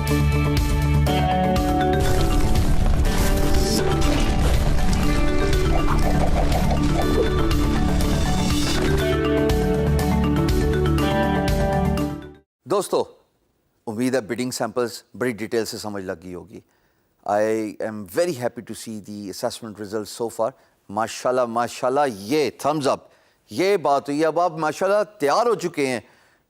دوستو امید ہے بڈنگ سیمپلز بڑی ڈیٹیل سے سمجھ لگ گئی ہوگی. I am very happy to see the assessment result so far. ماشاءاللہ ماشاءاللہ, یہ تھمز اپ, یہ بات ہوئی. اب آپ ماشاءاللہ تیار ہو چکے ہیں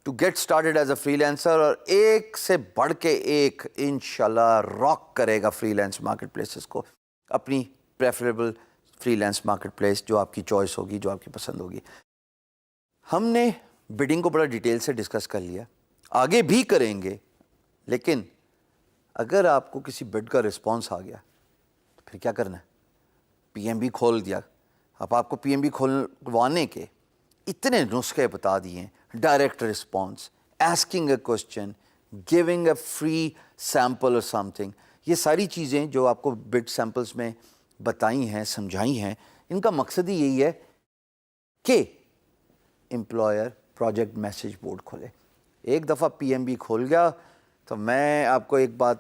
to get started as a freelancer, اور ایک سے بڑھ کے ایک انشاءاللہ راک کرے گا فری لینس مارکیٹ پلیسز کو, اپنی preferable freelance marketplace جو آپ کی چوائس ہوگی, جو آپ کی پسند ہوگی. ہم نے بڈنگ کو بڑا ڈیٹیل سے ڈسکس کر لیا, آگے بھی کریں گے, لیکن اگر آپ کو کسی بڈ کا رسپانس آ گیا تو پھر کیا کرنا ہے؟ پی ایم بی کھول دیا. اب آپ کو پی ایم بی کھولوانے کے اتنے نسخے بتا دیے ہیں, direct response, asking a question, giving a free sample اور سم تھنگ. یہ ساری چیزیں جو آپ کو بڈ سیمپلز میں بتائی ہیں, سمجھائی ہیں, ان کا مقصد ہی یہی ہے کہ امپلائر پروجیکٹ میسج بورڈ کھولے. ایک دفعہ پی ایم بی کھول گیا تو میں آپ کو ایک بات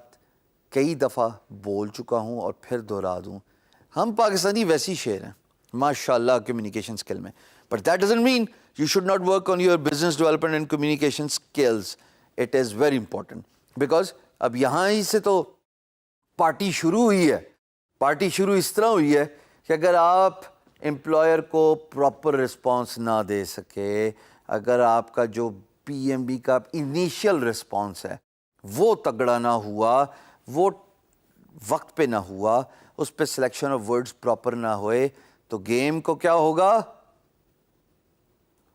کئی دفعہ بول چکا ہوں اور پھر دہرا دوں, ہم پاکستانی ویسی شیر ہیں ماشاءاللہ کمیونیکیشن اسکل میں, but that doesn't mean you should not work on your business development and communication skills. It is very important because اب یہاں ہی سے تو پارٹی شروع ہوئی ہے. پارٹی شروع اس طرح ہوئی ہے کہ اگر آپ امپلائر کو پراپر رسپانس نہ دے سکے, اگر آپ کا جو پی ایم بی کا انیشیل رسپانس ہے وہ تگڑا نہ ہوا, وہ وقت پہ نہ ہوا, اس پہ سلیکشن آف ورڈز پراپر نہ ہوئے, تو گیم کو کیا ہوگا؟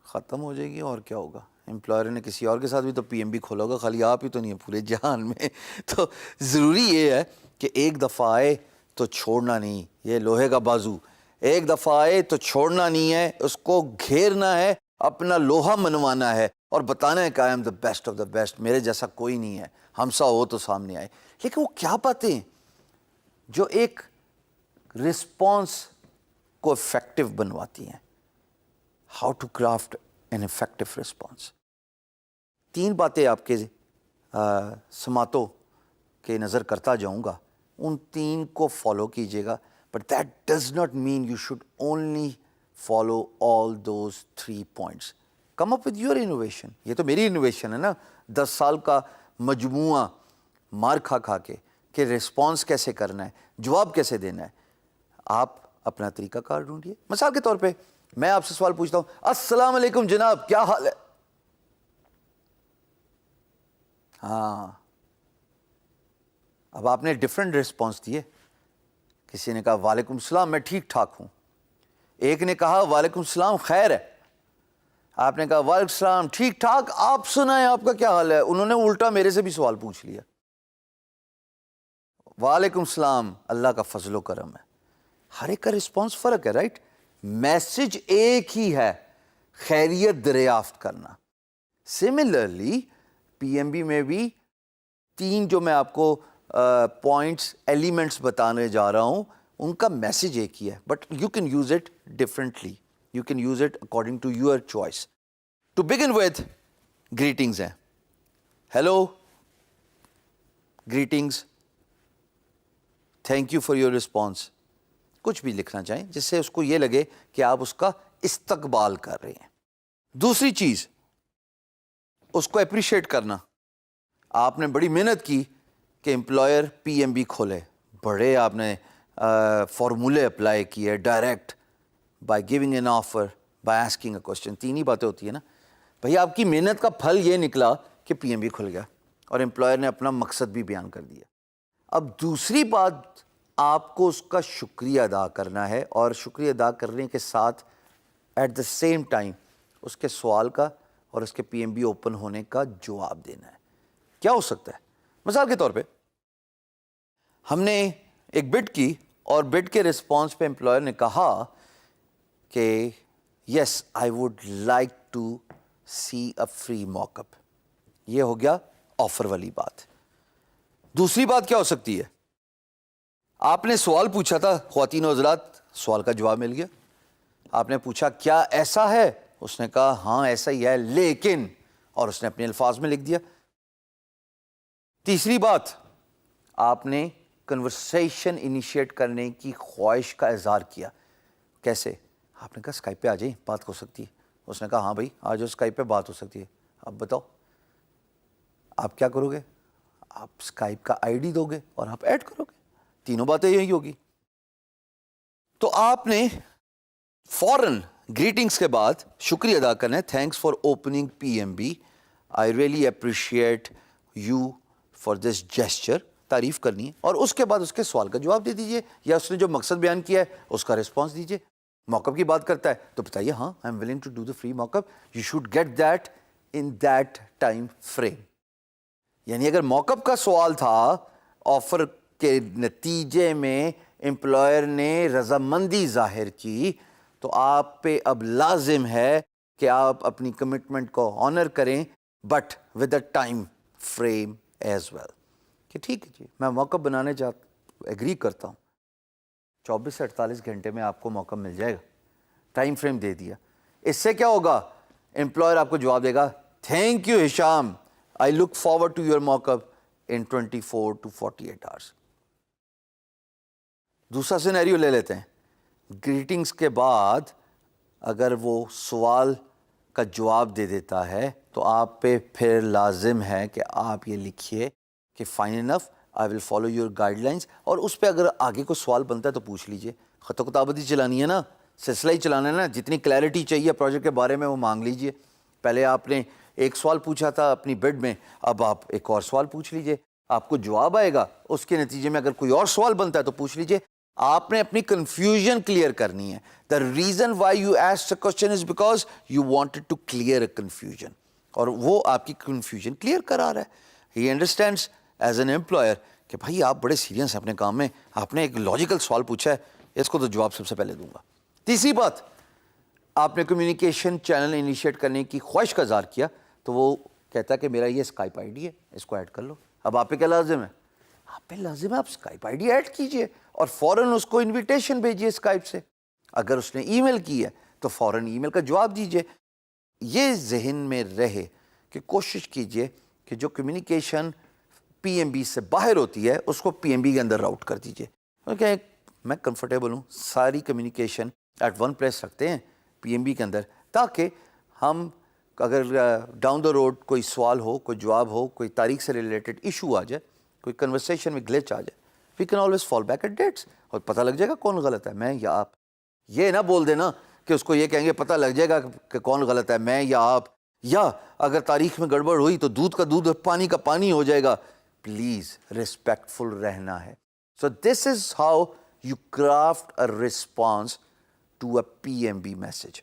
ختم ہو جائے گی. اور کیا ہوگا؟ امپلائر نے کسی اور کے ساتھ بھی تو پی ایم بی کھولا ہوگا, خالی آپ ہی تو نہیں ہے پورے جہان میں. تو ضروری یہ ہے کہ ایک دفعہ آئے تو چھوڑنا نہیں, یہ لوہے کا بازو, ایک دفعہ آئے تو چھوڑنا نہیں ہے, اس کو گھیرنا ہے, اپنا لوہا منوانا ہے اور بتانا ہے کہ I am the best of the best, میرے جیسا کوئی نہیں ہے, ہمسا ہو تو سامنے آئے. لیکن وہ کیا باتیں جو ایک رسپانس کو افیکٹو بنواتی ہیں؟ How to craft an effective response. 3 باتیں آپ کے سماعتوں کے نظر کرتا جاؤں گا, ان 3 کو فالو کیجیے گا, but that does not mean you should only follow all those 3 points. Come up with your innovation. یہ تو میری انوویشن ہے نا, 10 سال کا مجموعہ مار کھا کھا کے کہ رسپانس کیسے کرنا ہے, جواب کیسے دینا ہے. آپ اپنا طریقہ کار ڈھونڈیے. مثال کے طور پہ میں آپ سے سوال پوچھتا ہوں, السلام علیکم جناب, کیا حال ہے؟ ہاں, اب آپ نے ڈفرینٹ رسپانس دیے. کسی نے کہا وعلیکم السلام, میں ٹھیک ٹھاک ہوں. ایک نے کہا وعلیکم السلام, خیر ہے. آپ نے کہا وعلیکم السلام, ٹھیک ٹھاک, آپ سنائیں آپ کا کیا حال ہے. انہوں نے الٹا میرے سے بھی سوال پوچھ لیا. وعلیکم السلام, اللہ کا فضل و کرم ہے. ہر ایک کا رسپانس فرق ہے, رائٹ. میسج ایک ہی ہے, خیریت دریافت کرنا. سملرلی پی ایم بی میں بھی 3 جو میں آپ کو پوائنٹس, ایلیمنٹس بتانے جا رہا ہوں, ان کا میسج ایک ہی ہے, but you can use it differently. You can use it according to your choice. To begin with, greetings ہیں. Hello, greetings, thank you for your response. کچھ بھی لکھنا چاہیں جس سے اس کو یہ لگے کہ آپ اس کا استقبال کر رہے ہیں. دوسری چیز, اس کو اپریشیٹ کرنا. آپ نے بڑی محنت کی کہ امپلائر پی ایم بی کھولے, بڑے آپ نے فارمولے اپلائی کیے, direct, by giving an offer, by asking a question. 3 ہی باتیں ہوتی ہیں نا بھئی. آپ کی محنت کا پھل یہ نکلا کہ پی ایم بی کھل گیا اور امپلائر نے اپنا مقصد بھی بیان کر دیا. اب دوسری بات, آپ کو اس کا شکریہ ادا کرنا ہے, اور شکریہ ادا کرنے کے ساتھ ایٹ دا سیم ٹائم اس کے سوال کا اور اس کے پی ایم بی اوپن ہونے کا جواب دینا ہے. کیا ہو سکتا ہے؟ مثال کے طور پہ ہم نے ایک بڈ کی, اور بڈ کے رسپانس پہ امپلائر نے کہا کہ yes I would like to see a free mock up. یہ ہو گیا آفر والی بات. دوسری بات کیا ہو سکتی ہے؟ آپ نے سوال پوچھا تھا, خواتین و حضرات, سوال کا جواب مل گیا. آپ نے پوچھا کیا ایسا ہے, اس نے کہا ہاں ایسا ہی ہے لیکن, اور اس نے اپنے الفاظ میں لکھ دیا. تیسری بات, آپ نے کنورسیشن انیشیٹ کرنے کی خواہش کا اظہار کیا. کیسے؟ آپ نے کہا اسکائپ پہ آ جائیں, بات ہو سکتی ہے. اس نے کہا ہاں بھائی آ جاؤ, اسکائپ پہ بات ہو سکتی ہے. اب بتاؤ آپ کیا کرو گے؟ آپ اسکائپ کا آئی ڈی دو گے اور آپ ایڈ کرو گے. تینوں باتیں یہی ہوگی. تو آپ نے فوراً گریٹنگس کے بعد شکریہ ادا کرنا ہے. Thanks for opening P M B, I really appreciate you for this gesture, تعریف کرنی ہے. اور اس کے بعد اس کے سوال کا جواب دے دیجئے, یا اس نے جو مقصد بیان کیا ہے اس کا رسپانس دیجئے. موک اپ کی بات کرتا ہے تو بتائیے ہاں I am willing to do the free mock up, you should get that in that time frame. یعنی اگر موک اپ کا سوال تھا, آفر کے نتیجے میں امپلائر نے رضامندی ظاہر کی, تو آپ پہ اب لازم ہے کہ آپ اپنی کمٹمنٹ کو آنر کریں, but with a time frame as well. کہ ٹھیک ہے جی میں موقع بنانے ایگری کرتا ہوں, 24 سے 48 گھنٹے میں آپ کو موقع مل جائے گا. ٹائم فریم دے دیا. اس سے کیا ہوگا؟ امپلائر آپ کو جواب دے گا thank you Hisham, I look forward to your mock up in 24 to 48 hours. دوسرا سینیریو لے لیتے ہیں. گریٹنگس کے بعد اگر وہ سوال کا جواب دے دیتا ہے تو آپ پہ پھر لازم ہے کہ آپ یہ لکھیے کہ fine enough, I will follow your guidelines. اور اس پہ اگر آگے کوئی سوال بنتا ہے تو پوچھ لیجئے. خط و کتابت ہی چلانی ہے نا, سلسلہ ہی چلانا ہے نا, جتنی کلیئرٹی چاہیے پروجیکٹ کے بارے میں وہ مانگ لیجئے. پہلے آپ نے ایک سوال پوچھا تھا اپنی بڈ میں, اب آپ ایک اور سوال پوچھ لیجئے, آپ کو جواب آئے گا. اس کے نتیجے میں اگر کوئی اور سوال بنتا ہے تو پوچھ لیجئے. آپ نے اپنی کنفیوژن کلیئر کرنی ہے. The reason why you asked a question is because you wanted to clear a confusion, اور وہ آپ کی کنفیوژن کلیئر کرا رہا ہے. He understands as an employer کہ بھائی آپ بڑے سیریس ہیں اپنے کام میں, آپ نے ایک لاجیکل سوال پوچھا ہے, اس کو تو جواب سب سے پہلے دوں گا. تیسری بات, آپ نے کمیونیکیشن چینل انیشیٹ کرنے کی خواہش کا اظہار کیا, تو وہ کہتا ہے کہ میرا یہ اسکائپ آئی ڈی ہے, اس کو ایڈ کر لو. اب آپ پہ کیا لازم ہے؟ آپ پہ لازم ہے آپ اسکائپ آئی ڈی ایڈ کیجئے اور فوراً اس کو انویٹیشن بھیجیے اسکائپ سے. اگر اس نے ای میل کی ہے تو فوراً ای میل کا جواب دیجئے. یہ ذہن میں رہے کہ کوشش کیجئے کہ جو کمیونیکیشن پی ایم بی سے باہر ہوتی ہے اس کو پی ایم بی کے اندر راؤٹ کر دیجئے. کیونکہ میں کمفرٹیبل ہوں, ساری کمیونیکیشن ایٹ ون پلیس رکھتے ہیں پی ایم بی کے اندر, تاکہ ہم اگر ڈاؤن دا روڈ کوئی سوال ہو, کوئی جواب ہو, کوئی تاریخ سے ریلیٹڈ ایشو آ جائے, کوئی کنورسیشن میں گلچ آ جائے, we can always fall back at dates, اور پتہ لگ جائے گا کون غلط ہے, میں یا آپ. یہ نہ بول دینا کہ اس کو یہ کہیں گے پتہ لگ جائے گا کہ کون غلط ہے, میں یا آپ, یا اگر تاریخ میں گڑبڑ ہوئی تو دودھ کا دودھ اور پانی کا پانی ہو جائے گا. پلیز ریسپیکٹفل رہنا ہے. So this is how you craft a response to a P M B message.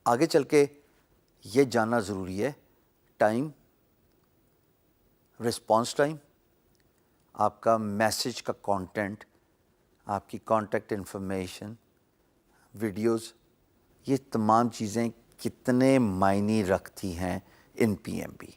آگے چل کے یہ جاننا ضروری ہے, ٹائم, رسپانس ٹائم, آپ کا میسج کا کانٹینٹ, آپ کی کانٹیکٹ انفارمیشن, ویڈیوز, یہ تمام چیزیں کتنے معنی رکھتی ہیں ان پی ایم بی.